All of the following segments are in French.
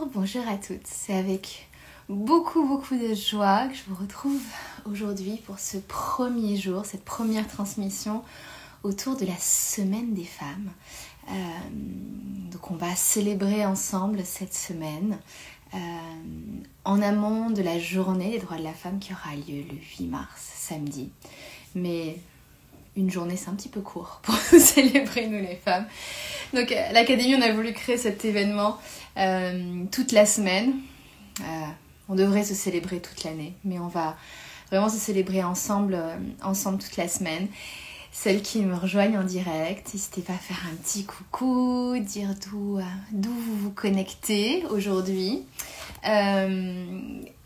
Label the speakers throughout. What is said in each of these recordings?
Speaker 1: Bonjour à toutes, c'est avec beaucoup de joie que je vous retrouve aujourd'hui pour ce premier jour, cette première transmission autour de la semaine des femmes. Donc on va célébrer ensemble cette semaine en amont de la journée des droits de la femme qui aura lieu le 8 mars, samedi. Mais une journée c'est un petit peu court pour célébrer nous les femmes. Donc à l'Académie on a voulu créer cet événement toute la semaine. On devrait se célébrer toute l'année, mais on va vraiment se célébrer ensemble toute la semaine. Celles qui me rejoignent en direct, n'hésitez pas à faire un petit coucou, dire d'où vous vous connectez aujourd'hui.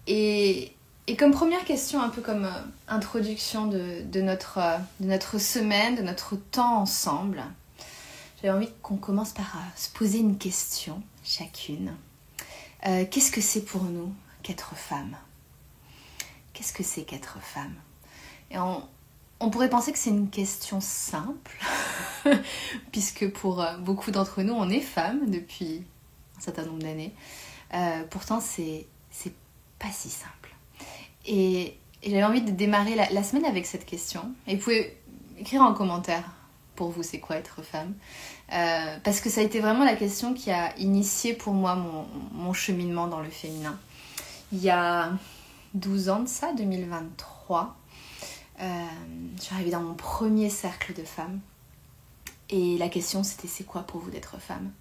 Speaker 1: Et comme première question, un peu comme introduction de notre semaine, de notre temps ensemble, j'avais envie qu'on commence par se poser une question, chacune. Qu'est-ce que c'est pour nous qu'être femme ? Qu'est-ce que c'est qu'être femme ? Et on pourrait penser que c'est une question simple, puisque pour beaucoup d'entre nous, on est femme depuis un certain nombre d'années. Pourtant, c'est pas si simple. Et j'avais envie de démarrer la semaine avec cette question. Et vous pouvez écrire en commentaire pour vous, c'est quoi être femme ? Parce que ça a été vraiment la question qui a initié pour moi mon cheminement dans le féminin. Il y a 12 ans de ça, 2023, je suis arrivée dans mon premier cercle de femmes. Et la question c'était, c'est quoi pour vous d'être femme ?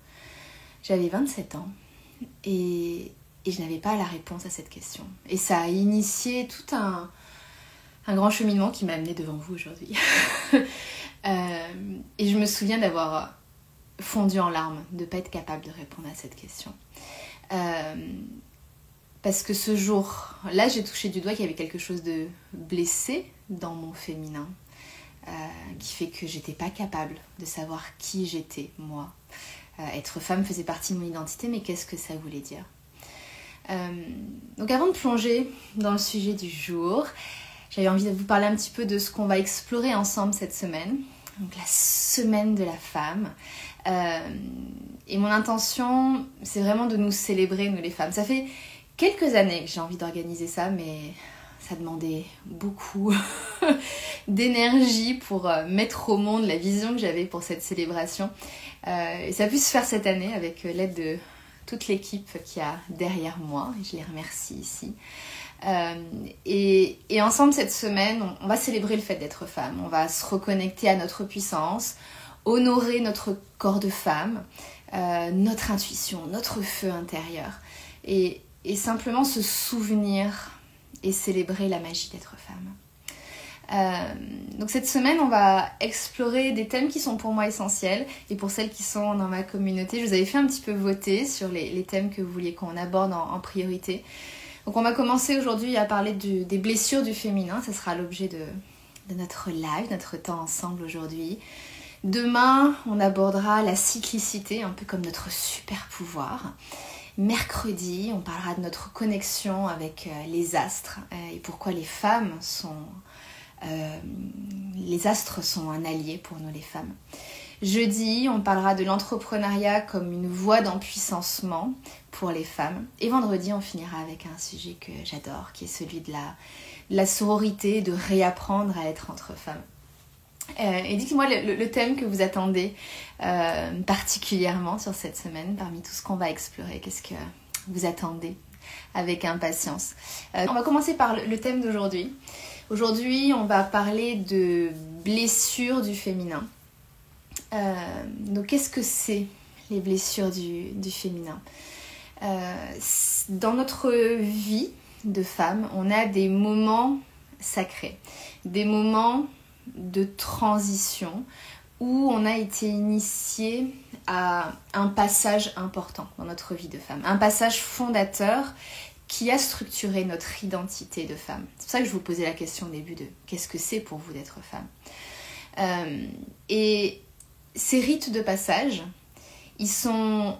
Speaker 1: J'avais 27 ans et je n'avais pas la réponse à cette question. Et ça a initié tout un grand cheminement qui m'a amenée devant vous aujourd'hui. Et je me souviens d'avoir fondu en larmes, de ne pas être capable de répondre à cette question. Parce que ce jour-là, j'ai touché du doigt qu'il y avait quelque chose de blessé dans mon féminin, qui fait que j'étais pas capable de savoir qui j'étais, moi. Être femme faisait partie de mon identité, mais qu'est-ce que ça voulait dire ? Donc avant de plonger dans le sujet du jour, j'avais envie de vous parler un petit peu de ce qu'on va explorer ensemble cette semaine. Donc la semaine de la femme. Et mon intention, c'est vraiment de nous célébrer, nous les femmes. Ça fait quelques années que j'ai envie d'organiser ça, mais ça demandait beaucoup d'énergie pour mettre au monde la vision que j'avais pour cette célébration. Et ça a pu se faire cette année avec l'aide de toute l'équipe qui a derrière moi. Et je les remercie ici. Et ensemble cette semaine, on va célébrer le fait d'être femme. On va se reconnecter à notre puissance, honorer notre corps de femme, notre intuition, notre feu intérieur. Et simplement se souvenir et célébrer la magie d'être femme. Donc cette semaine, on va explorer des thèmes qui sont pour moi essentiels. Et pour celles qui sont dans ma communauté, je vous avais fait un petit peu voter sur les thèmes que vous vouliez qu'on aborde en priorité. Donc on va commencer aujourd'hui à parler des blessures du féminin. Ça sera l'objet de notre live, notre temps ensemble aujourd'hui. Demain, on abordera la cyclicité, un peu comme notre super pouvoir. Mercredi, on parlera de notre connexion avec les astres et pourquoi les astres sont un allié pour nous les femmes. Jeudi, on parlera de l'entrepreneuriat comme une voie d'empuissancement pour les femmes. Et vendredi, on finira avec un sujet que j'adore, qui est celui de la sororité, de réapprendre à être entre femmes. Et dites-moi le thème que vous attendez particulièrement sur cette semaine, parmi tout ce qu'on va explorer. Qu'est-ce que vous attendez avec impatience ? On va commencer par le thème d'aujourd'hui. Aujourd'hui, on va parler de blessures du féminin. Donc, qu'est-ce que c'est les blessures du féminin ? Dans notre vie de femme, on a des moments sacrés, des moments de transition où on a été initié à un passage important dans notre vie de femme, un passage fondateur qui a structuré notre identité de femme. C'est pour ça que je vous posais la question au début de qu'est-ce que c'est pour vous d'être femme ? Et ces rites de passage, ils sont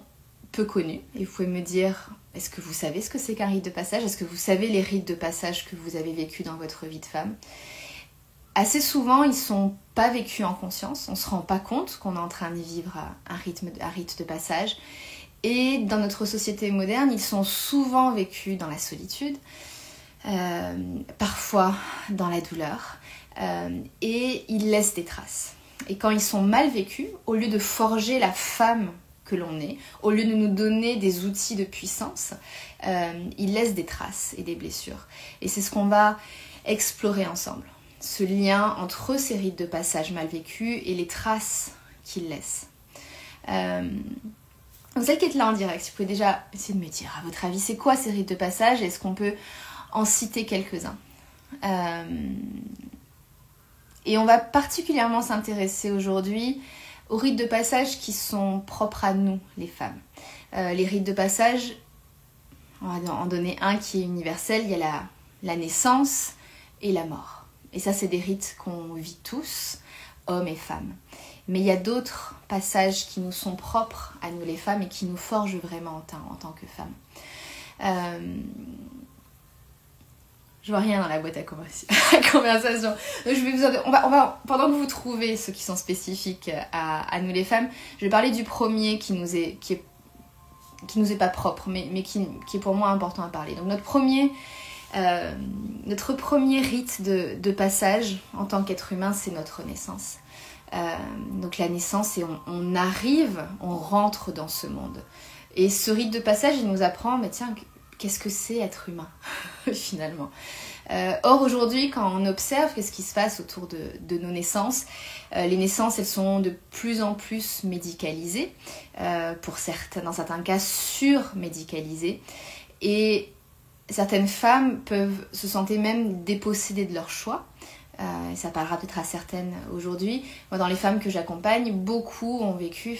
Speaker 1: peu connus. Et vous pouvez me dire, est-ce que vous savez ce que c'est qu'un rite de passage ? Est-ce que vous savez les rites de passage que vous avez vécus dans votre vie de femme ? Assez souvent, ils ne sont pas vécus en conscience. On ne se rend pas compte qu'on est en train de vivre un rite de passage. Et dans notre société moderne, ils sont souvent vécus dans la solitude, parfois dans la douleur, et ils laissent des traces. Et quand ils sont mal vécus, au lieu de forger la femme que l'on est, au lieu de nous donner des outils de puissance, ils laissent des traces et des blessures. Et c'est ce qu'on va explorer ensemble. Ce lien entre ces rites de passage mal vécus et les traces qu'ils laissent. Donc celle qui est là en direct, vous pouvez déjà essayer de me dire, à votre avis, c'est quoi ces rites de passage? Est-ce qu'on peut en citer quelques-uns? Et on va particulièrement s'intéresser aujourd'hui aux rites de passage qui sont propres à nous, les femmes. Les rites de passage, on va en donner un qui est universel, il y a la naissance et la mort. Et ça, c'est des rites qu'on vit tous, hommes et femmes. Mais il y a d'autres passages qui nous sont propres à nous les femmes et qui nous forgent vraiment en tant que femmes. Je vois rien dans la boîte à conversation. Donc on va, pendant que vous trouvez ceux qui sont spécifiques à nous les femmes, je vais parler du premier qui nous est pas propre, mais qui est pour moi important à parler. Donc notre premier rite de passage en tant qu'être humain, c'est notre naissance. Donc la naissance, c'est on arrive, on rentre dans ce monde. Et ce rite de passage, il nous apprend, mais tiens, qu'est-ce que c'est être humain finalement. Or aujourd'hui, quand on observe qu'est-ce qui se passe autour de nos naissances, les naissances, elles sont de plus en plus médicalisées, dans certains cas surmédicalisées, et certaines femmes peuvent se sentir même dépossédées de leur choix. Ça parlera peut-être à certaines aujourd'hui. Moi, dans les femmes que j'accompagne, beaucoup ont vécu,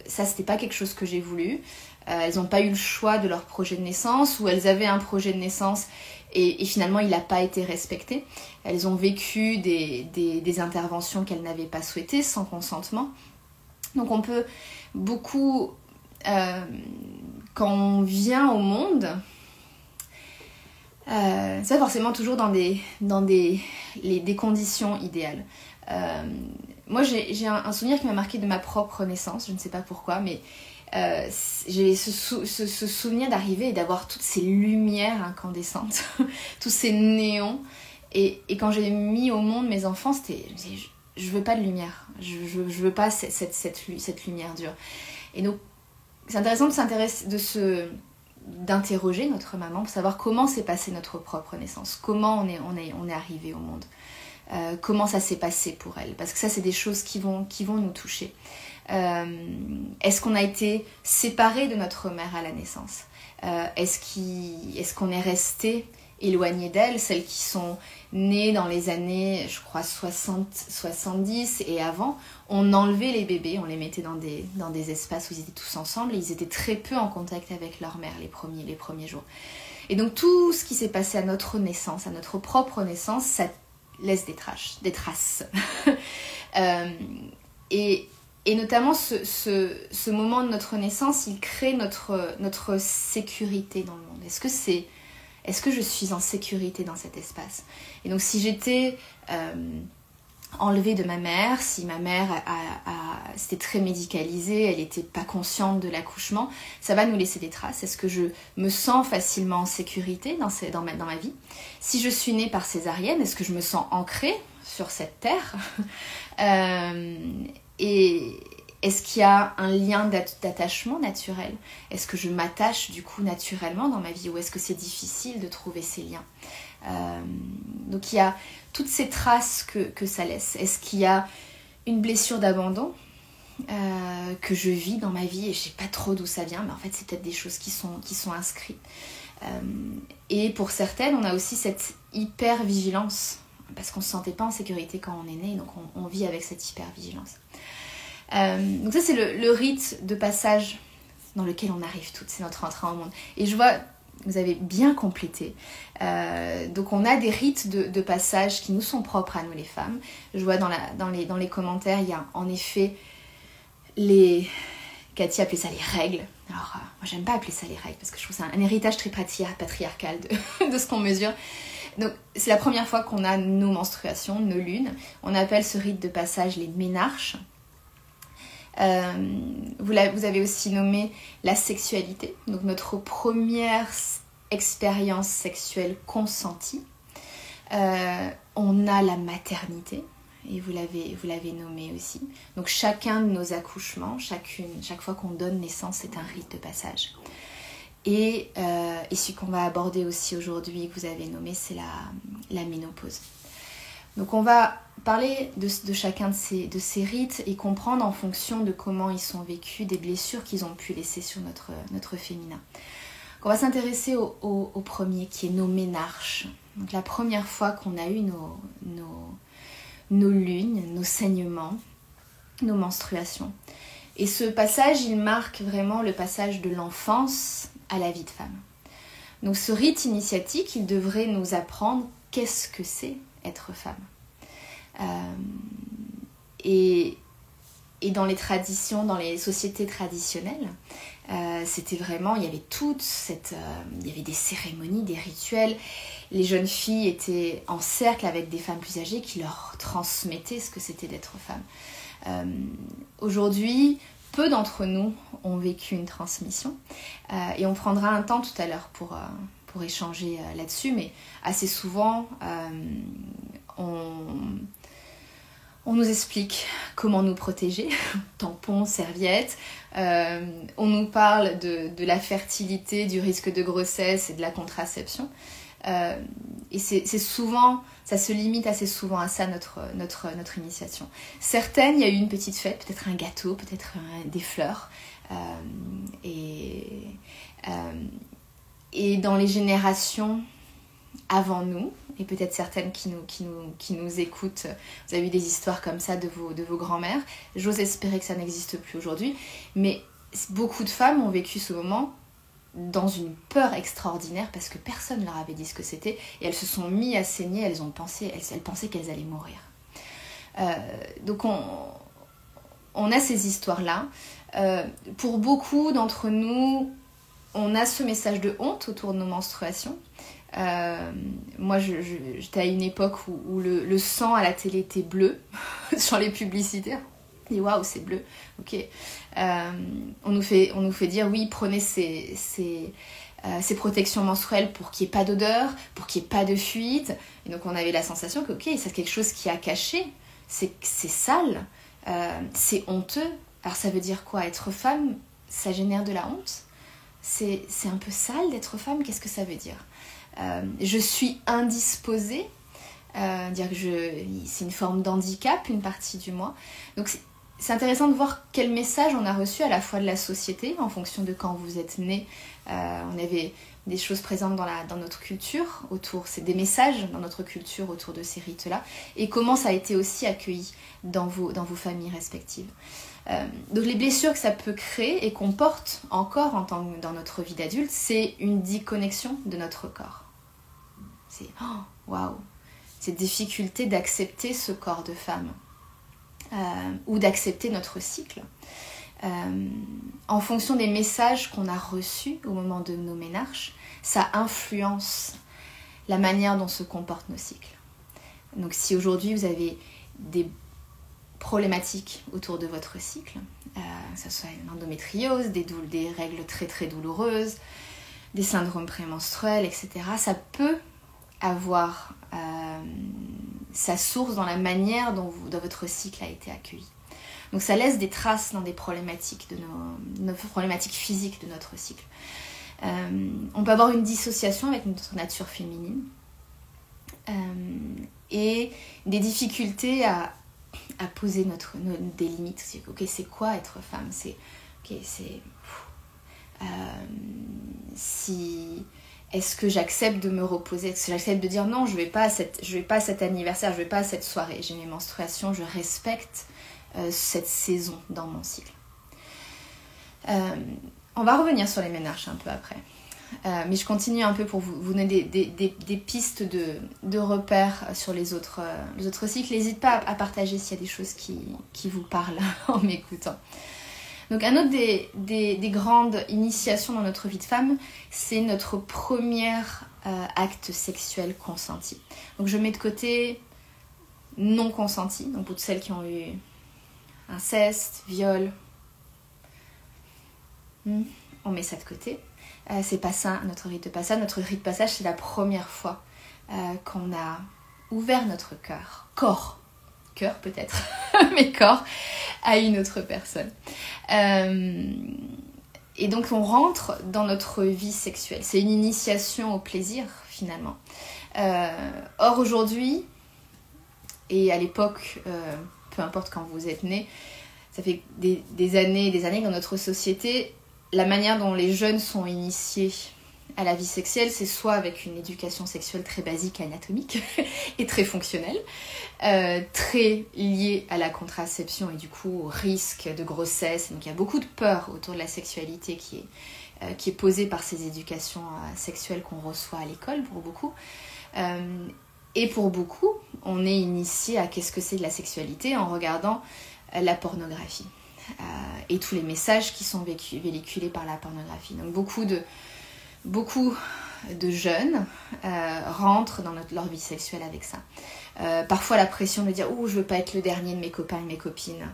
Speaker 1: ça c'était pas quelque chose que j'ai voulu. Elles n'ont pas eu le choix de leur projet de naissance, ou elles avaient un projet de naissance et finalement il n'a pas été respecté. Elles ont vécu des interventions qu'elles n'avaient pas souhaitées, sans consentement. Donc on peut beaucoup, quand on vient au monde, c'est pas forcément toujours dans des conditions idéales. Moi j'ai un souvenir qui m'a marqué de ma propre naissance, je ne sais pas pourquoi, mais j'ai ce souvenir d'arriver et d'avoir toutes ces lumières incandescentes, tous ces néons, et quand j'ai mis au monde mes enfants, c'était je veux pas de lumière, je veux pas cette lumière dure. Et donc c'est intéressant d'interroger notre maman pour savoir comment s'est passée notre propre naissance, comment on est arrivé au monde, comment ça s'est passé pour elle, parce que ça c'est des choses qui vont nous toucher. Est-ce qu'on a été séparés de notre mère à la naissance? Est-ce qu'on est resté éloigné d'elle, celles qui sont nées dans les années, je crois, 70 et avant? On enlevait les bébés, on les mettait dans des espaces où ils étaient tous ensemble, et ils étaient très peu en contact avec leur mère les premiers jours. Et donc tout ce qui s'est passé à notre naissance, à notre propre naissance, ça laisse des traces. Et notamment ce moment de notre naissance, il crée notre sécurité dans le monde. Est-ce que je suis en sécurité dans cet espace? Et donc si j'étais enlevée de ma mère, si ma mère c'était très médicalisé, elle n'était pas consciente de l'accouchement, ça va nous laisser des traces. Est-ce que je me sens facilement en sécurité dans ma vie? Si je suis née par césarienne, est-ce que je me sens ancrée sur cette terre? Et est-ce qu'il y a un lien d'attachement naturel? Est-ce que je m'attache du coup naturellement dans ma vie, ou est-ce que c'est difficile de trouver ces liens? Donc il y a toutes ces traces que ça laisse. Est-ce qu'il y a une blessure d'abandon que je vis dans ma vie et je ne sais pas trop d'où ça vient, mais en fait c'est peut-être des choses qui sont inscrites. Et pour certaines, on a aussi cette hyper-vigilance, parce qu'on ne se sentait pas en sécurité quand on est né, donc on vit avec cette hyper-vigilance. Donc ça c'est le rite de passage dans lequel on arrive toutes, c'est notre entrée au monde. Et je vois, vous avez bien complété. Donc on a des rites de passage qui nous sont propres à nous les femmes. Je vois dans les commentaires, il y a en effet Cathy appelait ça les règles. Alors moi j'aime pas appeler ça les règles parce que je trouve que c'est un héritage très patriarcal de ce qu'on mesure. Donc c'est la première fois qu'on a nos menstruations, nos lunes. On appelle ce rite de passage les ménarches. Vous avez aussi nommé la sexualité, donc notre première expérience sexuelle consentie. On a la maternité, et vous l'avez nommé aussi. Donc chacun de nos accouchements, chaque fois qu'on donne naissance, c'est un rite de passage. Et celui qu'on va aborder aussi aujourd'hui, que vous avez nommé, c'est la ménopause. Donc on va parler de chacun de ces rites et comprendre en fonction de comment ils sont vécus, des blessures qu'ils ont pu laisser sur notre féminin. On va s'intéresser au premier, qui est nos ménarches. Donc la première fois qu'on a eu nos lunes, nos saignements, nos menstruations. Et ce passage, il marque vraiment le passage de l'enfance à la vie de femme. Donc ce rite initiatique, il devrait nous apprendre qu'est-ce que c'est être femme. Et dans les traditions, dans les sociétés traditionnelles, c'était vraiment, il y avait il y avait des cérémonies, des rituels. Les jeunes filles étaient en cercle avec des femmes plus âgées qui leur transmettaient ce que c'était d'être femme. Aujourd'hui, peu d'entre nous ont vécu une transmission et on prendra un temps tout à l'heure pour échanger là-dessus, mais assez souvent on nous explique comment nous protéger, tampons, serviettes, on nous parle de la fertilité, du risque de grossesse et de la contraception. Et c'est souvent, ça se limite assez souvent à ça notre initiation. Certaines, il y a eu une petite fête, peut-être un gâteau, peut-être des fleurs. Et dans les générations avant nous, et peut-être certaines qui nous écoutent, vous avez eu des histoires comme ça de vos grands-mères. J'ose espérer que ça n'existe plus aujourd'hui, mais beaucoup de femmes ont vécu ce moment dans une peur extraordinaire parce que personne ne leur avait dit ce que c'était et elles se sont mises à saigner, elles pensaient qu'elles allaient mourir. Donc on a ces histoires-là. Pour beaucoup d'entre nous, on a ce message de honte autour de nos menstruations. Moi, j'étais à une époque où le sang à la télé était bleu sur les publicités. Et waouh, c'est bleu. Ok. On nous fait dire oui, prenez ces protections menstruelles pour qu'il n'y ait pas d'odeur, pour qu'il n'y ait pas de fuite. Et donc on avait la sensation que ok, c'est quelque chose qui a caché, c'est sale, c'est honteux. Alors ça veut dire quoi? Être femme, ça génère de la honte? C'est un peu sale d'être femme? Qu'est-ce que ça veut dire? Je suis indisposée, dire que c'est une forme d'handicap, une partie du moi. Donc c'est intéressant de voir quel message on a reçu à la fois de la société en fonction de quand vous êtes né. On avait des choses présentes dans notre culture autour, c'est des messages dans notre culture autour de ces rites-là, et comment ça a été aussi accueilli dans vos familles respectives. Donc les blessures que ça peut créer et qu'on porte encore dans notre vie d'adulte, c'est une déconnexion de notre corps. C'est waouh, cette difficulté d'accepter ce corps de femme ou d'accepter notre cycle en fonction des messages qu'on a reçus au moment de nos ménarches. Ça influence la manière dont se comportent nos cycles. Donc si aujourd'hui vous avez des problématiques autour de votre cycle, que ce soit une endométriose, des règles très très douloureuses, des syndromes prémenstruels, etc., ça peut avoir sa source dans la manière dont votre cycle a été accueilli. Donc ça laisse des traces dans des problématiques, nos problématiques physiques de notre cycle. On peut avoir une dissociation avec notre nature féminine et des difficultés à poser des limites. Ok, c'est quoi être femme? Est-ce que j'accepte de me reposer? Est-ce que j'accepte de dire non, je vais pas à cet anniversaire, je vais pas à cette soirée, j'ai mes menstruations, je respecte cette saison dans mon cycle. On va revenir sur les ménarches un peu après. Mais je continue un peu pour vous donner des pistes de repères sur les autres cycles. N'hésitez pas à partager s'il y a des choses qui vous parlent en m'écoutant. Donc un autre des grandes initiations dans notre vie de femme, c'est notre premier acte sexuel consenti. Donc je mets de côté non consenti, donc pour toutes celles qui ont eu inceste, viol, On met ça de côté. C'est pas ça notre rite de passage. Notre rite de passage, c'est la première fois qu'on a ouvert notre corps peut-être, mais corps, à une autre personne. Et donc on rentre dans notre vie sexuelle. C'est une initiation au plaisir finalement. Or aujourd'hui, et à l'époque, peu importe quand vous êtes né, ça fait des années et des années que dans notre société, la manière dont les jeunes sont initiés à la vie sexuelle, c'est soit avec une éducation sexuelle très basique, anatomique et très fonctionnelle, très liée à la contraception et du coup au risque de grossesse. Donc il y a beaucoup de peur autour de la sexualité qui est posée par ces éducations sexuelles qu'on reçoit à l'école pour beaucoup. Et pour beaucoup, on est initié à qu'est-ce que c'est de la sexualité en regardant la pornographie et tous les messages qui sont véhiculés par la pornographie. Donc beaucoup de jeunes rentrent dans leur vie sexuelle avec ça. Parfois la pression de dire « Oh, je veux pas être le dernier de mes copains et mes copines,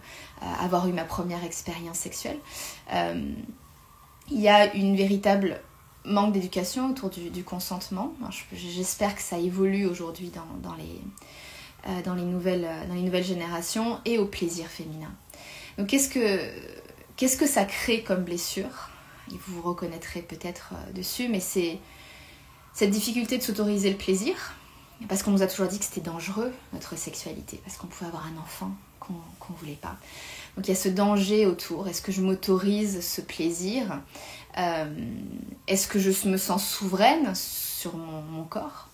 Speaker 1: avoir eu ma première expérience sexuelle ». Il y a une véritable manque d'éducation autour du consentement. Alors, j'espère que ça évolue aujourd'hui dans les nouvelles générations et au plaisir féminin. Donc qu'est-ce que ça crée comme blessure ? Et vous vous reconnaîtrez peut-être dessus, mais c'est cette difficulté de s'autoriser le plaisir, parce qu'on nous a toujours dit que c'était dangereux, notre sexualité, parce qu'on pouvait avoir un enfant qu'on voulait pas. Donc il y a ce danger autour. Est-ce que je m'autorise ce plaisir ? Est-ce que je me sens souveraine sur mon corps ?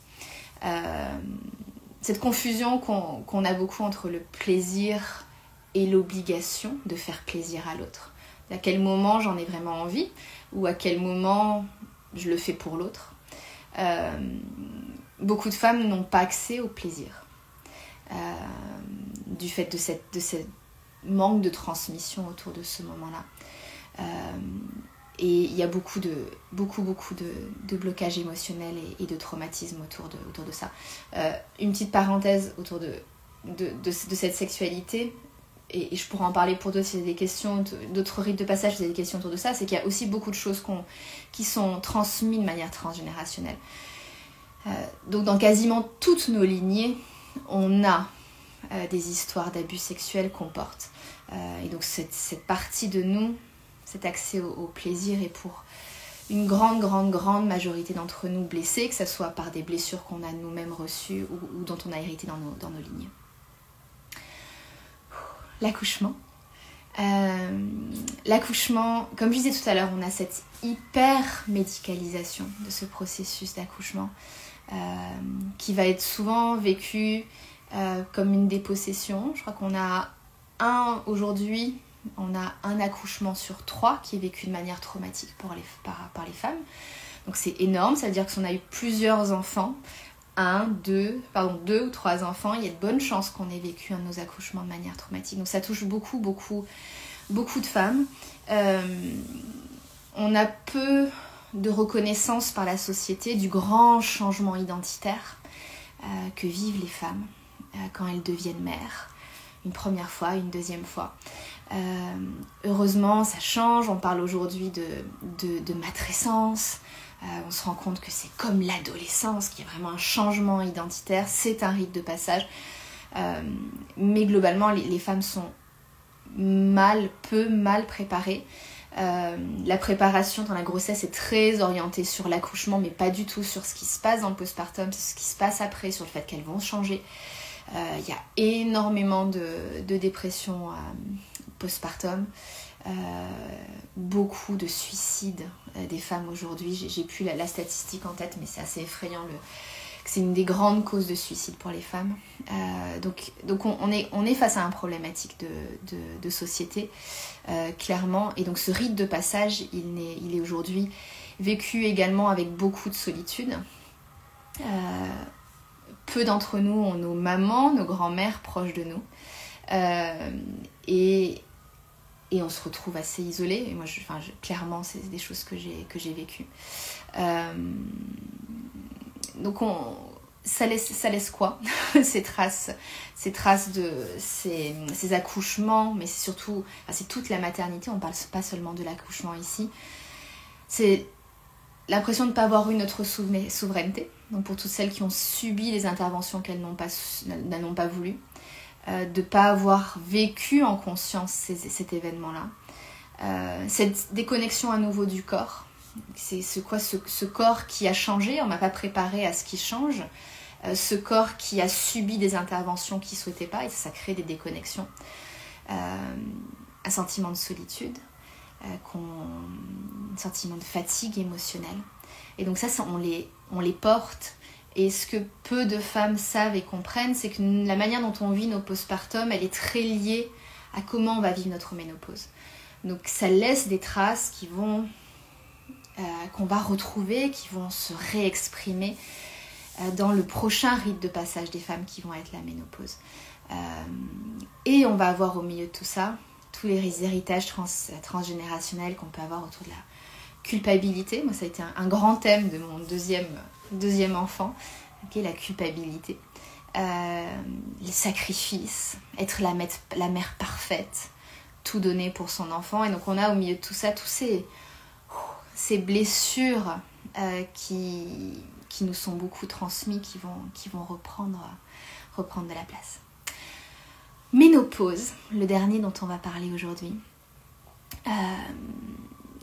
Speaker 1: Cette confusion qu'on a beaucoup entre le plaisir et l'obligation de faire plaisir à l'autre. À quel moment j'en ai vraiment envie ou à quel moment je le fais pour l'autre. Beaucoup de femmes n'ont pas accès au plaisir du fait de cette manque de transmission autour de ce moment-là. Et il y a beaucoup de blocages émotionnels et de traumatismes autour de ça. Une petite parenthèse autour de cette sexualité, et je pourrais en parler pour d'autres si vous avez des questions, d'autres rites de passage si vous avez des questions autour de ça, c'est qu'il y a aussi beaucoup de choses qui sont transmises de manière transgénérationnelle. Donc dans quasiment toutes nos lignées, on a des histoires d'abus sexuels qu'on porte. Et donc cette partie de nous, cet accès au plaisir est pour une grande majorité d'entre nous blessés, que ce soit par des blessures qu'on a nous-mêmes reçues ou dont on a hérité dans nos lignées. L'accouchement. L'accouchement, comme je disais tout à l'heure, on a cette hyper médicalisation de ce processus d'accouchement qui va être souvent vécu comme une dépossession. Je crois qu'on a aujourd'hui, on a un accouchement sur 3 qui est vécu de manière traumatique par les femmes. Donc c'est énorme, ça veut dire que si on a eu plusieurs enfants, 2 ou 3 enfants, il y a de bonnes chances qu'on ait vécu un de nos accouchements de manière traumatique. Donc ça touche beaucoup de femmes. On a peu de reconnaissance par la société du grand changement identitaire que vivent les femmes quand elles deviennent mères. Une première fois, une deuxième fois. Heureusement, ça change. On parle aujourd'hui de matrescence. On se rend compte que c'est comme l'adolescence, qu'il y a vraiment un changement identitaire. C'est un rite de passage. Mais globalement, les femmes sont peu mal préparées. La préparation dans la grossesse est très orientée sur l'accouchement, mais pas du tout sur ce qui se passe dans le postpartum, ce qui se passe après, sur le fait qu'elles vont changer. Il y a énormément de dépression postpartum, beaucoup de suicides des femmes aujourd'hui. J'ai plus la statistique en tête, mais c'est assez effrayant. C'est une des grandes causes de suicide pour les femmes. Donc on est face à une problématique de société, clairement. Et donc ce rite de passage, il est aujourd'hui vécu également avec beaucoup de solitude. Peu d'entre nous ont nos mamans, nos grands-mères proches de nous. Et on se retrouve assez isolés. Et moi, clairement, c'est des choses que j'ai vécues. Donc ça laisse quoi? Ces traces de ces accouchements, mais c'est surtout, c'est toute la maternité, on parle pas seulement de l'accouchement ici. C'est l'impression de ne pas avoir eu notre souveraineté, donc pour toutes celles qui ont subi les interventions qu'elles n'ont pas voulu, de ne pas avoir vécu en conscience cet événement-là, cette déconnexion à nouveau du corps. C'est ce corps qui a changé, on ne m'a pas préparé à ce qui change, ce corps qui a subi des interventions qu'il ne souhaitait pas, et ça crée des déconnexions, un sentiment de solitude, un sentiment de fatigue émotionnelle. Et donc ça on les porte, et ce que peu de femmes savent et comprennent, c'est que la manière dont on vit nos postpartum, elle est très liée à comment on va vivre notre ménopause. Donc ça laisse des traces qu'on va retrouver, qui vont se réexprimer dans le prochain rite de passage des femmes qui vont être la ménopause. Et on va avoir au milieu de tout ça tous les héritages transgénérationnels qu'on peut avoir autour de la culpabilité. Moi, ça a été un grand thème de mon deuxième enfant, qui est la culpabilité. Les sacrifices, être la mère parfaite, tout donner pour son enfant. Et donc on a au milieu de tout ça tous ces blessures qui nous sont beaucoup transmises, qui vont reprendre de la place. Ménopause, le dernier dont on va parler aujourd'hui.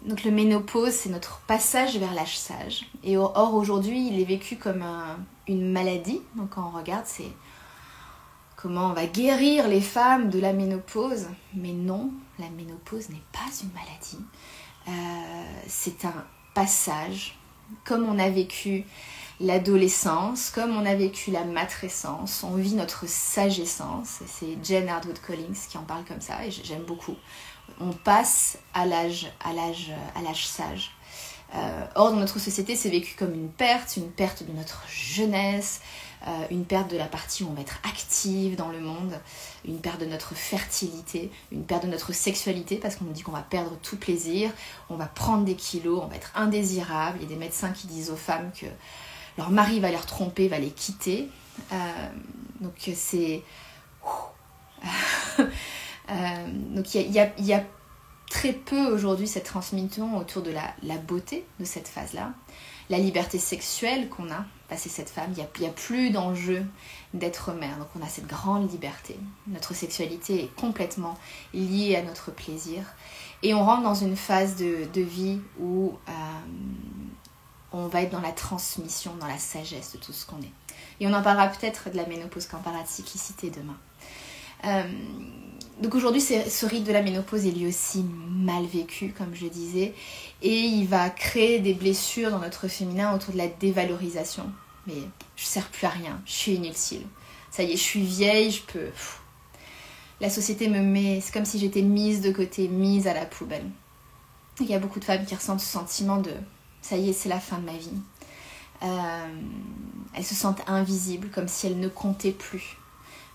Speaker 1: Donc le ménopause, c'est notre passage vers l'âge sage. Et or aujourd'hui, il est vécu comme une maladie. Donc quand on regarde, c'est comment on va guérir les femmes de la ménopause. Mais non, la ménopause n'est pas une maladie. C'est un passage, comme on a vécu l'adolescence, comme on a vécu la matrescence, on vit notre sagessence. C'est Jane Hardwood Collins qui en parle comme ça, et j'aime beaucoup. On passe à l'âge sage. Or, dans notre société, c'est vécu comme une perte de notre jeunesse, une perte de la partie où on va être active dans le monde, une perte de notre fertilité, une perte de notre sexualité, parce qu'on nous dit qu'on va perdre tout plaisir, on va prendre des kilos, on va être indésirable. Il y a des médecins qui disent aux femmes que leur mari va les tromper, va les quitter. Donc c'est... donc il y a très peu aujourd'hui cette transmission autour de la beauté de cette phase-là. La liberté sexuelle qu'on a, passé cette femme, il n'y a plus d'enjeu d'être mère. Donc on a cette grande liberté. Notre sexualité est complètement liée à notre plaisir. Et on rentre dans une phase de vie où on va être dans la transmission, dans la sagesse de tout ce qu'on est. Et on en parlera peut-être de la ménopause quand on parlera de cyclicité demain. Donc aujourd'hui, ce rite de la ménopause est lui aussi mal vécu, comme je disais, et il va créer des blessures dans notre féminin autour de la dévalorisation. Mais je ne sers plus à rien, je suis inutile. Ça y est, je suis vieille, je peux... La société me met... C'est comme si j'étais mise de côté, mise à la poubelle. Il y a beaucoup de femmes qui ressentent ce sentiment de... Ça y est, c'est la fin de ma vie. Elles se sentent invisibles, comme si elles ne comptaient plus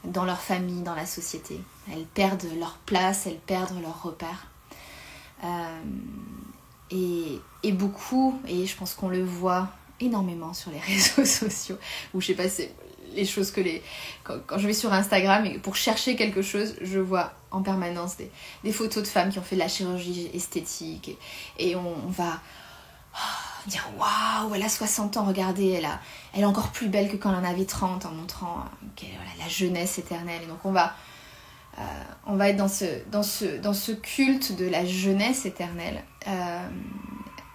Speaker 1: dans leur famille, dans la société. Elles perdent leur place, elles perdent leurs repères. Et beaucoup, et je pense qu'on le voit énormément sur les réseaux sociaux, ou je sais pas, c'est les choses que quand je vais sur Instagram et pour chercher quelque chose, je vois en permanence des photos de femmes qui ont fait de la chirurgie esthétique, et on va dire waouh, elle a 60 ans, regardez, elle est encore plus belle que quand elle en avait 30, en montrant la jeunesse éternelle. Et donc on va être dans ce culte de la jeunesse éternelle,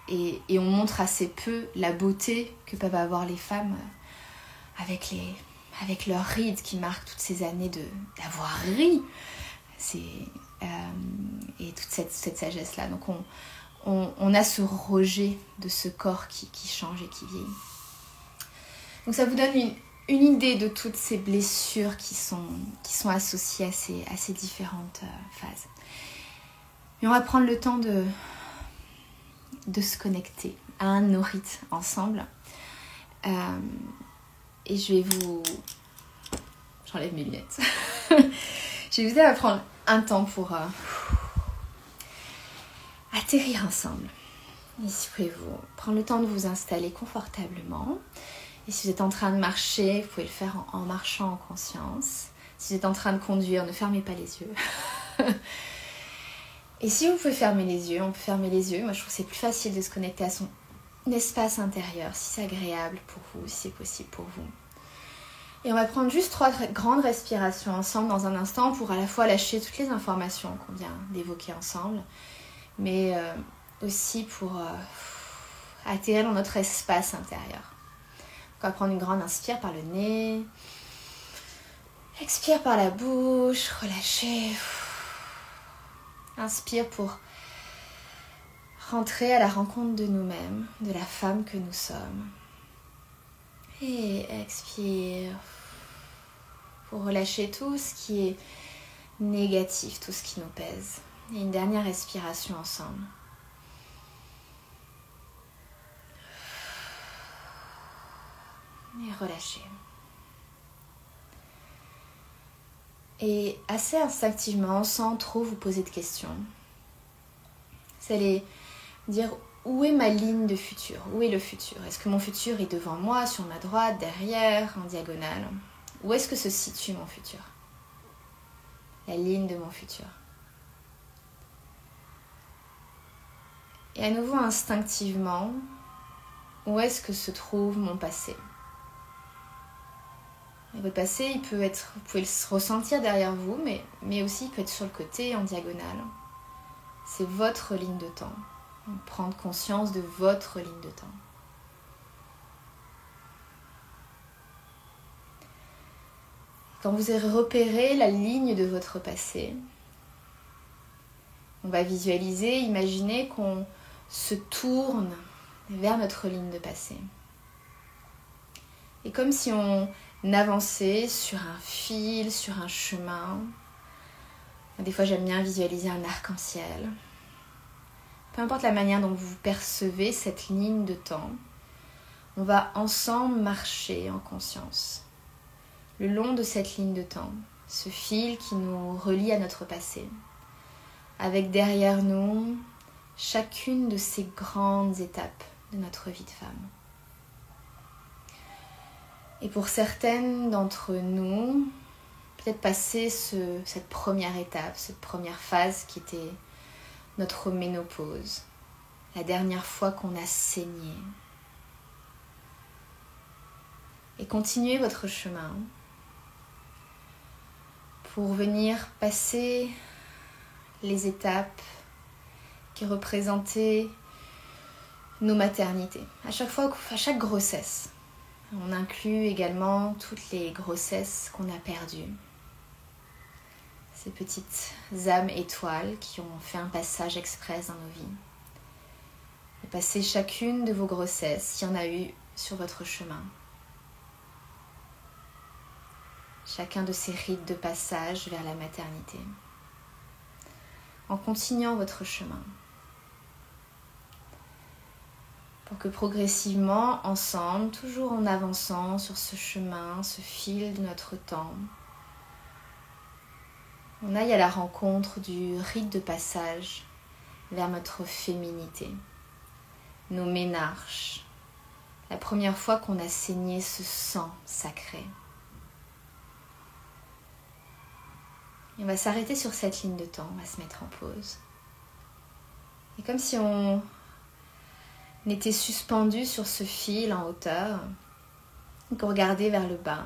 Speaker 1: et on montre assez peu la beauté que peuvent avoir les femmes avec leurs rides qui marquent toutes ces années d'avoir ri, et toute cette sagesse là. Donc on a ce rejet de ce corps qui change et qui vieillit. Donc ça vous donne une idée de toutes ces blessures qui sont associées à ces différentes phases. Et on va prendre le temps de se connecter à un de nos rites ensemble. Et je vais vous... J'enlève mes lunettes. Je vais vous aider à prendre un temps pour atterrir ensemble. Et si vous pouvez prendre le temps de vous installer confortablement Et si vous êtes en train de marcher, vous pouvez le faire en marchant en conscience. Si vous êtes en train de conduire, ne fermez pas les yeux. Et si vous pouvez fermer les yeux, on peut fermer les yeux. Moi, je trouve que c'est plus facile de se connecter à son espace intérieur, si c'est agréable pour vous, si c'est possible pour vous. Et on va prendre juste 3 grandes respirations ensemble dans un instant pour à la fois lâcher toutes les informations qu'on vient d'évoquer ensemble, mais aussi pour atterrir dans notre espace intérieur. On va prendre une grande inspire par le nez, expire par la bouche, relâchez. Inspire pour rentrer à la rencontre de nous-mêmes, de la femme que nous sommes. Et expire pour relâcher tout ce qui est négatif, tout ce qui nous pèse. Et une dernière respiration ensemble. Et relâchez. Et assez instinctivement, sans trop vous poser de questions, vous allez dire où est ma ligne de futur? Où est le futur? Est-ce que mon futur est devant moi, sur ma droite, derrière, en diagonale? Où est-ce que se situe mon futur? La ligne de mon futur. Et à nouveau instinctivement, où est-ce que se trouve mon passé? Et votre passé, il peut être, vous pouvez le ressentir derrière vous, mais aussi il peut être sur le côté, en diagonale. C'est votre ligne de temps. Prendre conscience de votre ligne de temps. Quand vous aurez repéré la ligne de votre passé, on va visualiser, imaginer qu'on se tourne vers notre ligne de passé. Et comme si on avançait sur un fil, sur un chemin. Des fois, j'aime bien visualiser un arc-en-ciel. Peu importe la manière dont vous percevez cette ligne de temps, on va ensemble marcher en conscience. Le long de cette ligne de temps, ce fil qui nous relie à notre passé, avec derrière nous chacune de ces grandes étapes de notre vie de femme. Et pour certaines d'entre nous, peut-être passer cette première étape, cette première phase qui était notre ménopause, la dernière fois qu'on a saigné. Et continuez votre chemin pour venir passer les étapes qui représentaient nos maternités. À chaque grossesse, on inclut également toutes les grossesses qu'on a perdues. Ces petites âmes étoiles qui ont fait un passage express dans nos vies. Et passez chacune de vos grossesses, s'il y en a eu sur votre chemin. Chacun de ces rites de passage vers la maternité. En continuant votre chemin. Pour que progressivement, ensemble, toujours en avançant sur ce chemin, ce fil de notre temps, on aille à la rencontre du rite de passage vers notre féminité, nos ménarches, la première fois qu'on a saigné ce sang sacré. Et on va s'arrêter sur cette ligne de temps, on va se mettre en pause. Et comme si on était suspendu sur ce fil en hauteur, et qu'on regardait vers le bas.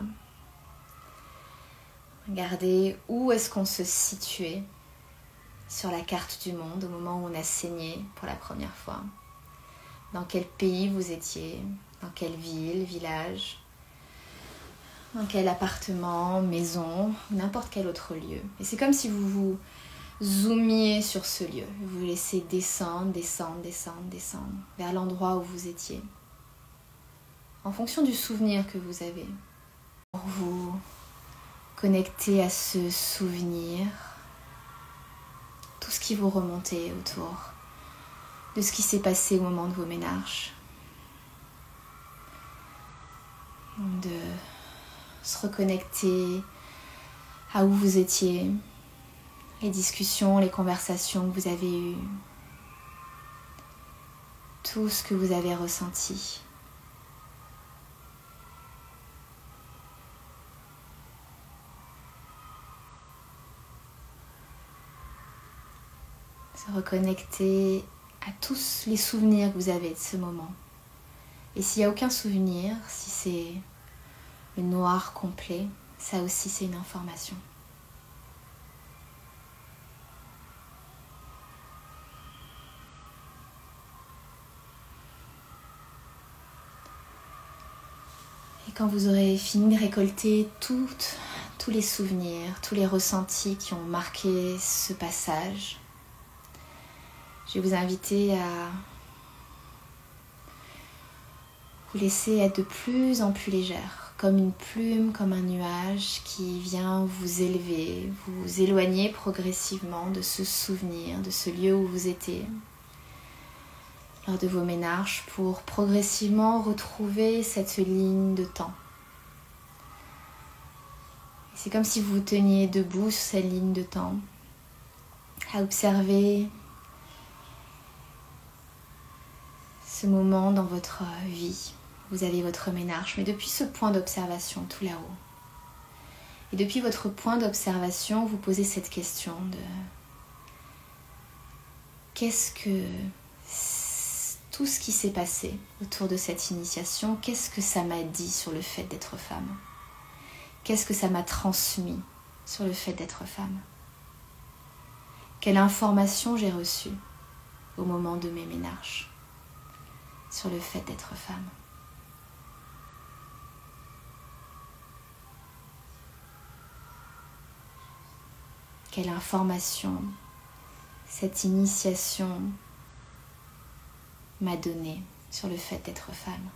Speaker 1: Regardez où est-ce qu'on se situait sur la carte du monde au moment où on a saigné pour la première fois. Dans quel pays vous étiez, dans quelle ville, village, dans quel appartement, maison, n'importe quel autre lieu. Et c'est comme si vous vous zoomiez sur ce lieu. Vous laissez descendre vers l'endroit où vous étiez. En fonction du souvenir que vous avez. Pour vous connecter à ce souvenir, tout ce qui vous remontait autour de ce qui s'est passé au moment de vos ménarches. De se reconnecter à où vous étiez, les discussions, les conversations que vous avez eues, tout ce que vous avez ressenti. Se reconnecter à tous les souvenirs que vous avez de ce moment. Et s'il n'y a aucun souvenir, si c'est le noir complet, ça aussi c'est une information. Et quand vous aurez fini de récolter tous les souvenirs, tous les ressentis qui ont marqué ce passage, je vais vous inviter à vous laisser être de plus en plus légère, comme une plume, comme un nuage qui vient vous élever, vous éloigner progressivement de ce souvenir, de ce lieu où vous étiez lors de vos ménarches pour progressivement retrouver cette ligne de temps. C'est comme si vous vous teniez debout sur cette ligne de temps, à observer ce moment dans votre vie. Vous avez votre ménarche, mais depuis ce point d'observation tout là-haut. Et depuis votre point d'observation, vous posez cette question de qu'est-ce que tout ce qui s'est passé autour de cette initiation, qu'est-ce que ça m'a dit sur le fait d'être femme? Qu'est-ce que ça m'a transmis sur le fait d'être femme? Quelle information j'ai reçue au moment de mes ménarches sur le fait d'être femme? Quelle information cette initiation m'a donné sur le fait d'être femme?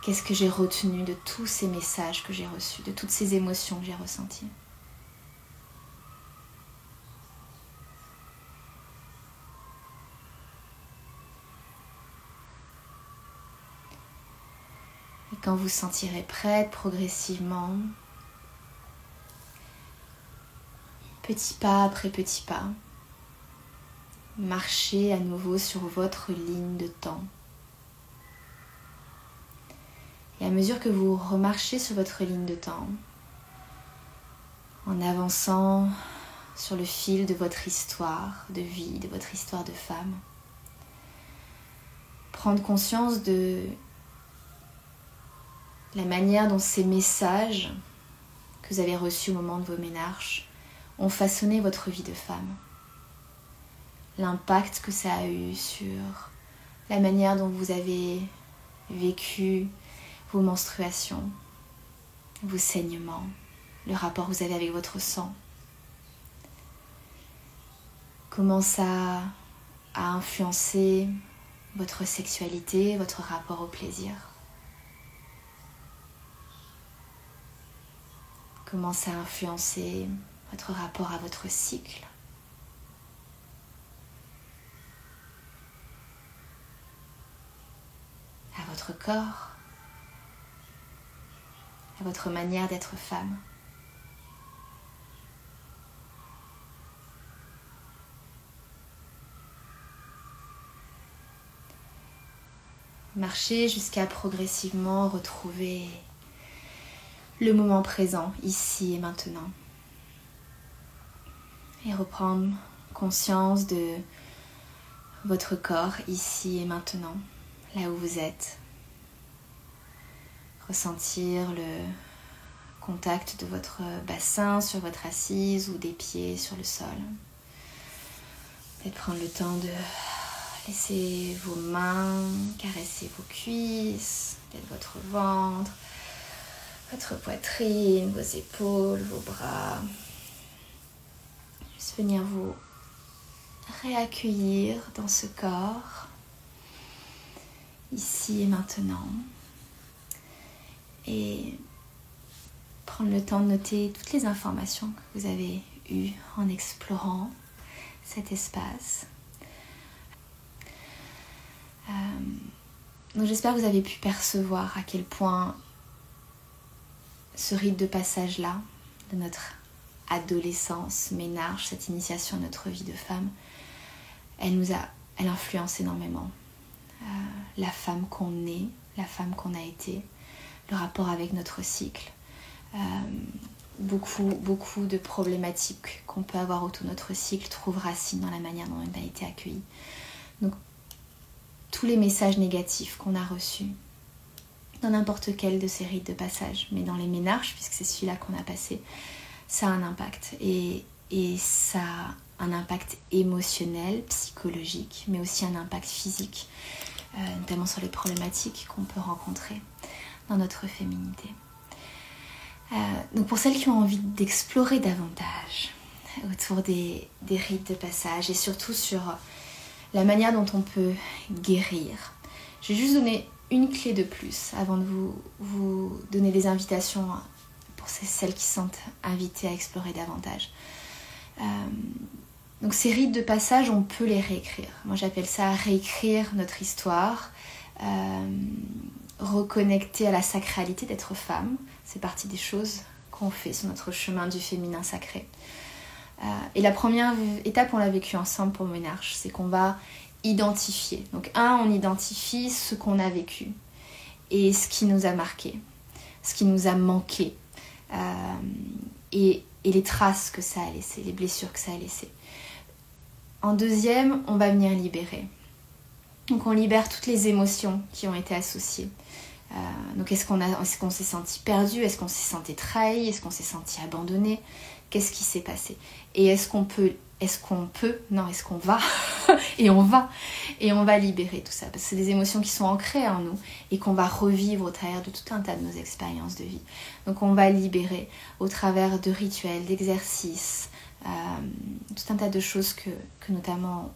Speaker 1: Qu'est-ce que j'ai retenu de tous ces messages que j'ai reçus, de toutes ces émotions que j'ai ressenties? Et quand vous sentirez prête, progressivement, petit pas après petit pas, marchez à nouveau sur votre ligne de temps. Et à mesure que vous remarchez sur votre ligne de temps, en avançant sur le fil de votre histoire de vie, de votre histoire de femme, prendre conscience de la manière dont ces messages que vous avez reçus au moment de vos ménarches ont façonné votre vie de femme. L'impact que ça a eu sur la manière dont vous avez vécu vos menstruations, vos saignements, le rapport que vous avez avec votre sang. Comment ça a influencé votre sexualité, votre rapport au plaisir. Comment ça a influencé votre rapport à votre cycle. À votre corps, à votre manière d'être femme. Marchez jusqu'à progressivement retrouver le moment présent, ici et maintenant. Et reprendre conscience de votre corps, ici et maintenant, là où vous êtes. Ressentir le contact de votre bassin sur votre assise ou des pieds sur le sol. Peut-être prendre le temps de laisser vos mains caresser vos cuisses, peut-être votre ventre, votre poitrine, vos épaules, vos bras. Juste venir vous réaccueillir dans ce corps, ici et maintenant. Et prendre le temps de noter toutes les informations que vous avez eues en explorant cet espace. Donc j'espère que vous avez pu percevoir à quel point ce rite de passage-là, de notre adolescence, ménarche, cette initiation à notre vie de femme, elle influence énormément la femme qu'on est, la femme qu'on a été, le rapport avec notre cycle, beaucoup de problématiques qu'on peut avoir autour de notre cycle trouvent racine dans la manière dont on a été accueilli. Donc, tous les messages négatifs qu'on a reçus, dans n'importe quel de ces rites de passage, mais dans les ménarches, puisque c'est celui-là qu'on a passé, ça a un impact. Et ça a un impact émotionnel, psychologique, mais aussi un impact physique, notamment sur les problématiques qu'on peut rencontrer dans notre féminité. Donc pour celles qui ont envie d'explorer davantage autour des rites de passage et surtout sur la manière dont on peut guérir, je vais juste donner une clé de plus avant de vous donner des invitations pour celles qui sont invitées à explorer davantage. Donc ces rites de passage, on peut les réécrire. Moi j'appelle ça réécrire notre histoire, reconnecter à la sacralité d'être femme. C'est partie des choses qu'on fait sur notre chemin du féminin sacré. Et la première étape, on l'a vécue ensemble pour Ménarche, c'est qu'on va identifier. Donc on identifie ce qu'on a vécu et ce qui nous a marqué, ce qui nous a manqué et les traces que ça a laissées, les blessures que ça a laissées. En deuxième, on va venir libérer. Donc on libère toutes les émotions qui ont été associées. Donc est-ce qu'on s'est senti perdu? Est-ce qu'on s'est senti trahi? Est-ce qu'on s'est senti abandonné? Qu'est-ce qui s'est passé? Et est-ce qu'on va et on va libérer tout ça, parce que c'est des émotions qui sont ancrées en nous et qu'on va revivre au travers de tout un tas de nos expériences de vie. Donc on va libérer au travers de rituels, d'exercices, tout un tas de choses que notamment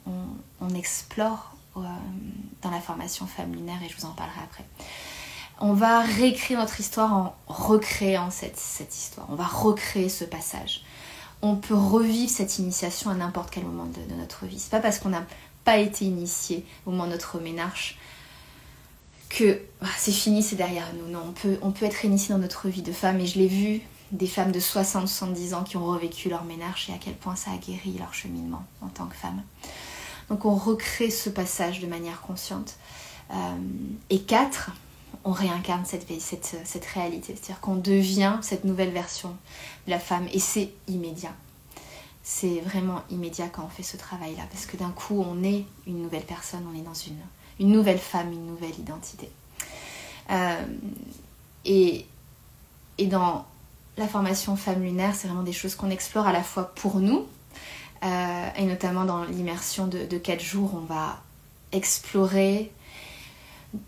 Speaker 1: on explore dans la formation Femme Lunaire, et je vous en parlerai après. On va réécrire notre histoire en recréant cette histoire. On va recréer ce passage. On peut revivre cette initiation à n'importe quel moment de notre vie. C'est pas parce qu'on n'a pas été initié au moment de notre ménarche que c'est fini, c'est derrière nous. Non, on peut être initié dans notre vie de femme, et je l'ai vu, des femmes de 60-70 ans qui ont revécu leur ménarche et à quel point ça a guéri leur cheminement en tant que femme. Donc on recrée ce passage de manière consciente. Et 4, on réincarne cette réalité, c'est-à-dire qu'on devient cette nouvelle version de la femme, et c'est immédiat. C'est vraiment immédiat quand on fait ce travail-là, parce que d'un coup on est une nouvelle personne, on est dans une nouvelle femme, une nouvelle identité. Et dans la formation Femme Lunaire, c'est vraiment des choses qu'on explore à la fois pour nous, et notamment dans l'immersion de 4 jours, on va explorer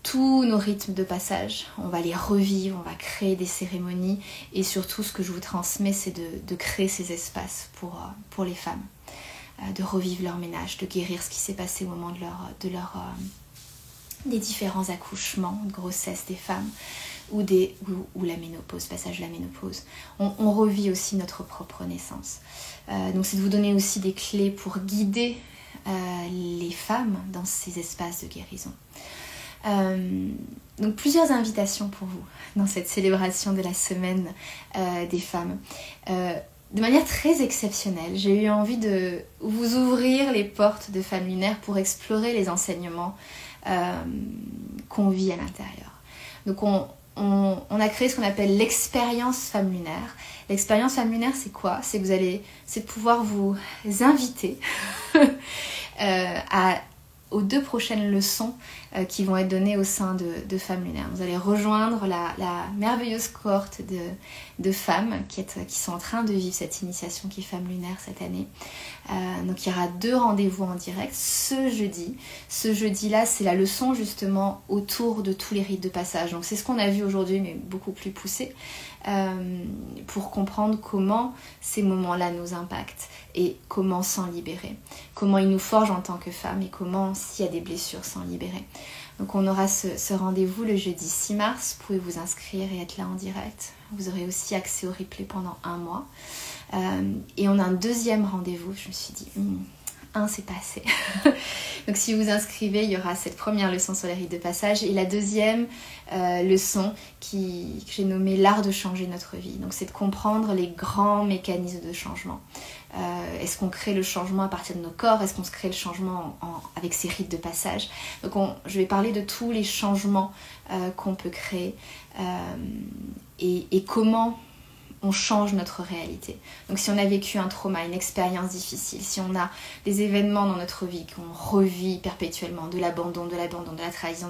Speaker 1: tous nos rythmes de passage, on va les revivre, on va créer des cérémonies, et surtout ce que je vous transmets, c'est de créer ces espaces pour les femmes, de revivre leur ménage, de guérir ce qui s'est passé au moment des différents accouchements, de grossesse des femmes, ou la ménopause, passage de la ménopause. On revit aussi notre propre naissance. Donc c'est de vous donner aussi des clés pour guider les femmes dans ces espaces de guérison. Donc plusieurs invitations pour vous dans cette célébration de la semaine des femmes. De manière très exceptionnelle, j'ai eu envie de vous ouvrir les portes de Femme Lunaire pour explorer les enseignements qu'on vit à l'intérieur. Donc on a créé ce qu'on appelle l'expérience Femme Lunaire. L'expérience Femme Lunaire, c'est quoi? C'est de pouvoir vous inviter aux 2 prochaines leçons qui vont être données au sein de Femme Lunaire. Vous allez rejoindre la merveilleuse cohorte de femmes qui sont en train de vivre cette initiation qui est Femme Lunaire cette année. Donc il y aura 2 rendez-vous en direct ce jeudi. Ce jeudi-là, c'est la leçon justement autour de tous les rites de passage. Donc c'est ce qu'on a vu aujourd'hui, mais beaucoup plus poussé, pour comprendre comment ces moments-là nous impactent et comment s'en libérer, comment ils nous forgent en tant que femmes et comment, s'il y a des blessures, s'en libérer. Donc on aura ce rendez-vous le jeudi 6 mars, vous pouvez vous inscrire et être là en direct. Vous aurez aussi accès au replay pendant 1 mois. Et on a un 2e rendez-vous, je me suis dit, c'est pas assez. Donc si vous vous inscrivez, il y aura cette première leçon sur les rites de passage et la 2e leçon que j'ai nommée l'art de changer notre vie. Donc c'est de comprendre les grands mécanismes de changement. Est-ce qu'on crée le changement à partir de nos corps? Est-ce qu'on se crée le changement avec ces rites de passage? Donc je vais parler de tous les changements qu'on peut créer et comment on change notre réalité. Donc si on a vécu un trauma, une expérience difficile, si on a des événements dans notre vie qu'on revit perpétuellement, de l'abandon, de la trahison,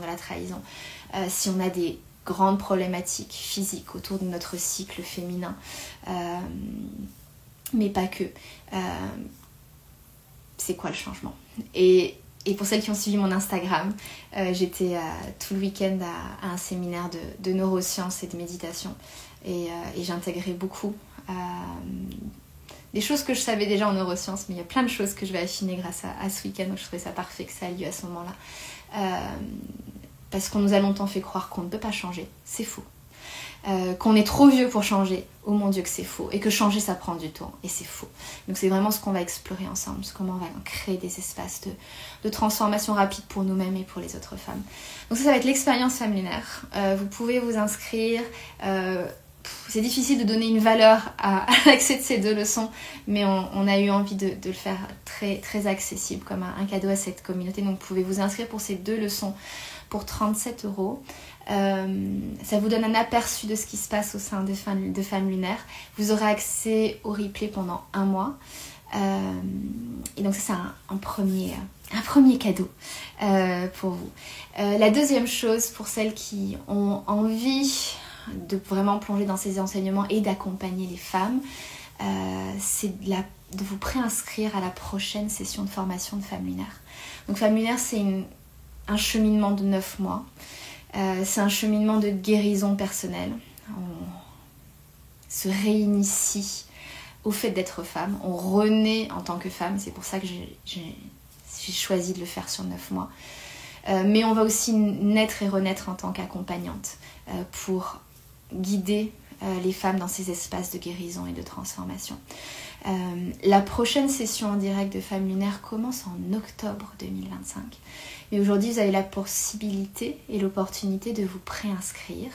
Speaker 1: si on a des grandes problématiques physiques autour de notre cycle féminin, mais pas que, c'est quoi le changement? Et pour celles qui ont suivi mon Instagram, j'étais tout le week-end à un séminaire de neurosciences et de méditation. Et j'intégrais beaucoup des choses que je savais déjà en neurosciences, mais il y a plein de choses que je vais affiner grâce à ce week-end. Donc je trouvais ça parfait que ça ait lieu à ce moment-là. Parce qu'on nous a longtemps fait croire qu'on ne peut pas changer. C'est faux. Qu'on est trop vieux pour changer, oh mon Dieu que c'est faux, et que changer ça prend du temps, et c'est faux. Donc c'est vraiment ce qu'on va explorer ensemble, comment on va créer des espaces de transformation rapide pour nous-mêmes et pour les autres femmes. Donc ça va être l'expérience femme lunaire. Vous pouvez vous inscrire, c'est difficile de donner une valeur à l'accès de ces 2 leçons, mais on a eu envie de le faire très, très accessible comme un cadeau à cette communauté. Donc vous pouvez vous inscrire pour ces 2 leçons pour 37 €. Ça vous donne un aperçu de ce qui se passe au sein de Femmes Lunaires. Vous aurez accès au replay pendant 1 mois. Et donc ça c'est un premier cadeau pour vous. La deuxième chose, pour celles qui ont envie de vraiment plonger dans ces enseignements et d'accompagner les femmes, c'est de vous préinscrire à la prochaine session de formation de Femmes Lunaires. Donc Femmes Lunaires, c'est un cheminement de 9 mois. C'est un cheminement de guérison personnelle. On se réinitie au fait d'être femme. On renaît en tant que femme. C'est pour ça que j'ai choisi de le faire sur 9 mois. Mais on va aussi naître et renaître en tant qu'accompagnante pour guider les femmes dans ces espaces de guérison et de transformation. La prochaine session en direct de Femmes Lunaires commence en octobre 2025. Mais aujourd'hui, vous avez la possibilité et l'opportunité de vous préinscrire.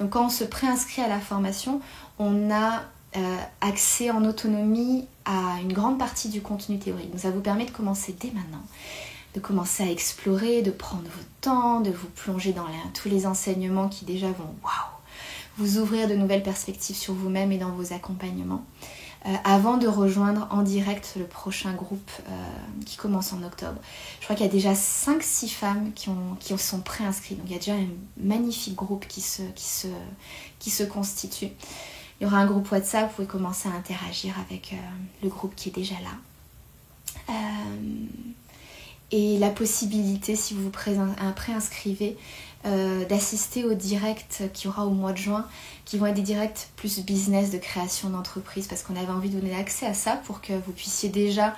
Speaker 1: Donc quand on se préinscrit à la formation, on a accès en autonomie à une grande partie du contenu théorique. Donc ça vous permet de commencer dès maintenant, de commencer à explorer, de prendre votre temps, de vous plonger dans tous les enseignements qui déjà vont vous ouvrir de nouvelles perspectives sur vous-même et dans vos accompagnements. Avant de rejoindre en direct le prochain groupe qui commence en octobre. Je crois qu'il y a déjà 5-6 femmes qui sont préinscrites. Donc il y a déjà un magnifique groupe qui se constitue. Il y aura un groupe WhatsApp, vous pouvez commencer à interagir avec le groupe qui est déjà là. Et la possibilité, si vous vous préinscrivez, d'assister aux directs qu'il y aura au mois de juin, qui vont être des directs plus business de création d'entreprise, parce qu'on avait envie de donner accès à ça pour que vous puissiez déjà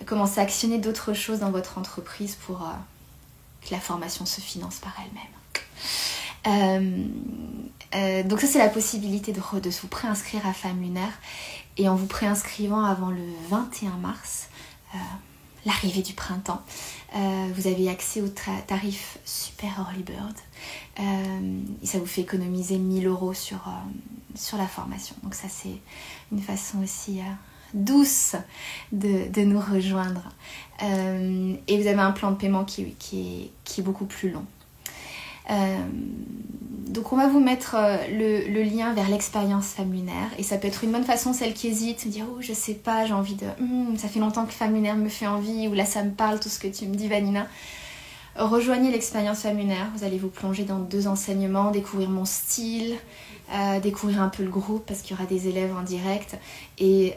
Speaker 1: commencer à actionner d'autres choses dans votre entreprise pour que la formation se finance par elle-même. Donc ça c'est la possibilité de vous préinscrire à Femmes Lunaires, et en vous préinscrivant avant le 21 mars, l'arrivée du printemps, vous avez accès au tarif Super Early Bird et ça vous fait économiser 1 000 € sur la formation. Donc ça c'est une façon aussi douce de nous rejoindre. Et vous avez un plan de paiement qui est beaucoup plus long. Donc on va vous mettre le lien vers l'expérience Femme Lunaire, et ça peut être une bonne façon, celle qui hésite, me dire oh je sais pas, j'ai envie de ça fait longtemps que Femme Lunaire me fait envie, ou là ça me parle tout ce que tu me dis Vanina. Rejoignez l'expérience Femme Lunaire, vous allez vous plonger dans 2 enseignements, découvrir mon style, découvrir un peu le groupe parce qu'il y aura des élèves en direct, et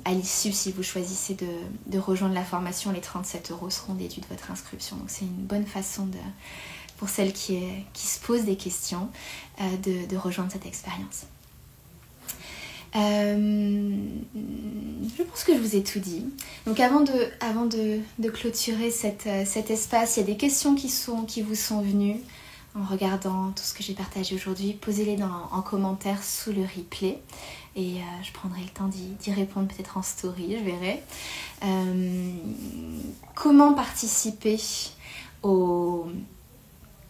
Speaker 1: à l'issue, si vous choisissez de rejoindre la formation, les 37 € seront déduits de votre inscription. Donc c'est une bonne façon pour celles qui se posent des questions, de rejoindre cette expérience. Je pense que je vous ai tout dit. Donc avant de clôturer cet espace, il y a des questions qui vous sont venues en regardant tout ce que j'ai partagé aujourd'hui. Posez-les en commentaire sous le replay, et je prendrai le temps d'y répondre peut-être en story, je verrai. Comment participer au...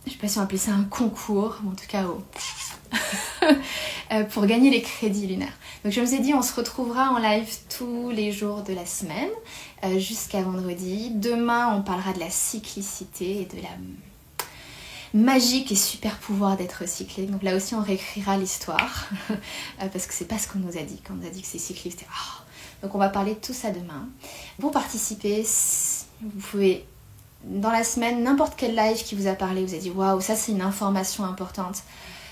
Speaker 1: Je ne sais pas si on va appeler ça un concours, mais en tout cas pour gagner les crédits lunaires. Donc je vous ai dit, on se retrouvera en live tous les jours de la semaine jusqu'à vendredi. Demain, on parlera de la cyclicité et magique et super pouvoir d'être cyclé. Donc là aussi on réécrira l'histoire parce que c'est pas ce qu'on nous a dit. Quand on nous a dit que c'est cycliste, c'était donc on va parler de tout ça demain. Pour participer, vous pouvez dans la semaine, n'importe quel live qui vous a parlé, vous avez dit waouh, ça c'est une information importante.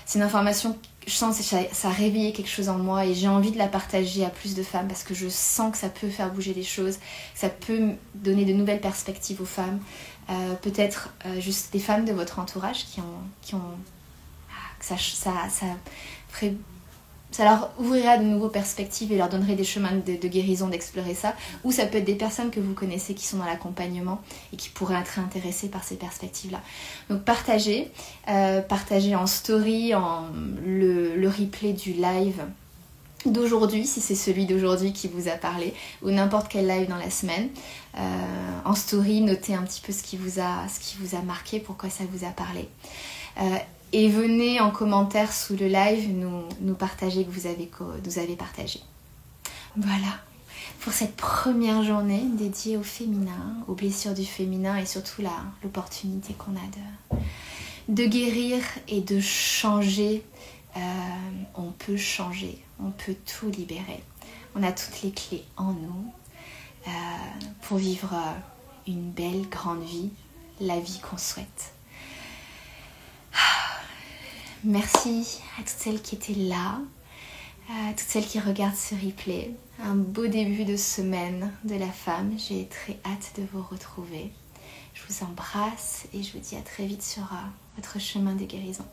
Speaker 1: C'est une information, je sens que ça a réveillé quelque chose en moi et j'ai envie de la partager à plus de femmes parce que je sens que ça peut faire bouger les choses, ça peut donner de nouvelles perspectives aux femmes. Peut-être juste des femmes de votre entourage qui ont que ça leur ouvrira de nouvelles perspectives et leur donnerait des chemins de guérison d'explorer ça. Ou ça peut être des personnes que vous connaissez qui sont dans l'accompagnement et qui pourraient être intéressées par ces perspectives-là. Donc partagez en story le replay du live d'aujourd'hui, si c'est celui d'aujourd'hui qui vous a parlé, ou n'importe quel live dans la semaine. En story, notez un petit peu ce qui vous a marqué, pourquoi ça vous a parlé. Et venez en commentaire sous le live nous partager que vous avez partagé. Voilà, pour cette première journée dédiée au féminin, aux blessures du féminin et surtout l'opportunité qu'on a de guérir et de changer. On peut changer, on peut tout libérer. On a toutes les clés en nous pour vivre une belle, grande vie, la vie qu'on souhaite. Merci à toutes celles qui étaient là, à toutes celles qui regardent ce replay. Un beau début de semaine de la femme. J'ai très hâte de vous retrouver. Je vous embrasse et je vous dis à très vite sur votre chemin de guérison.